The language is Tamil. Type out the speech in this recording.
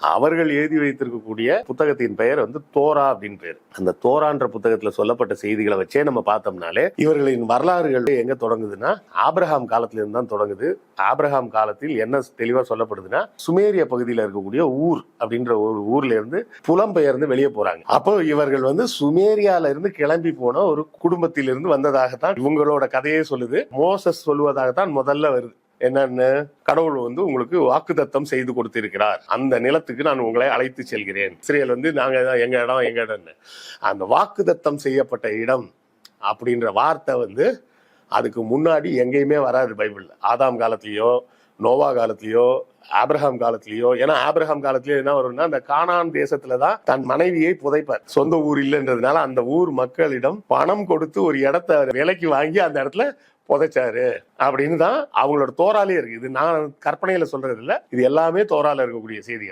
அவர்கள் எழுதி வைத்திருக்கக்கூடிய புத்தகத்தின் பெயர் வந்து தோரா அப்படின்னு பேர். அந்த தோரான்ற புத்தகத்துல சொல்லப்பட்ட செய்திகளை வச்சே நம்ம பார்த்தோம்னாலே இவர்களின் வரலாறுகள் எங்க தொடங்குதுன்னா ஆபிரகாம் காலத்துல இருந்து தான் தொடங்குது. ஆபிரகாம் காலத்தில் என்ன தெளிவா சொல்லப்படுதுன்னா சுமேரிய பகுதியில் இருக்கக்கூடிய ஊர் அப்படின்ற ஒரு ஊர்ல இருந்து புலம்பெயர்ந்து வெளியே போறாங்க. அப்போ இவர்கள் வந்து சுமேரியால இருந்து கிளம்பி போன ஒரு குடும்பத்திலிருந்து வந்ததாகத்தான் இவங்களோட கதையே சொல்லுது. மோசஸ் சொல்லுவதாகத்தான் முதல்ல வருது. என்னன்னு, கடவுள் வந்து உங்களுக்கு வாக்குத்தத்தம் செய்து கொடுத்திருக்கிறார், அந்த நிலத்துக்கு நான் உங்களை அழைத்து செல்கிறேன். இஸ்ரேல் வந்து நாங்க எங்க இடம் அந்த வாக்குத்தத்தம் செய்யப்பட்ட இடம் அப்படின்ற வார்த்தை வந்து அதுக்கு முன்னாடி எங்கேயுமே வராது பைபிள்ல. ஆதாம் காலத்திலயோ நோவா காலத்திலயோ ஆபிரகாம் காலத்திலயோ. ஏன்னா ஆபிரகாம் காலத்திலயோ என்ன வரும்னா அந்த கானான் தேசத்துலதான் தன் மனைவியை புதைப்பார். சொந்த ஊர் இல்லைன்றதுனால அந்த ஊர் மக்களிடம் பணம் கொடுத்து ஒரு இடத்த விலைக்கு வாங்கி அந்த இடத்துல புதைச்சாரு அப்படின்னு தான் அவங்களோட தோராலே இருக்கு. இது நான் கற்பனையில சொல்றது இல்ல, இது எல்லாமே தோரால இருக்கக்கூடிய செய்திகள்.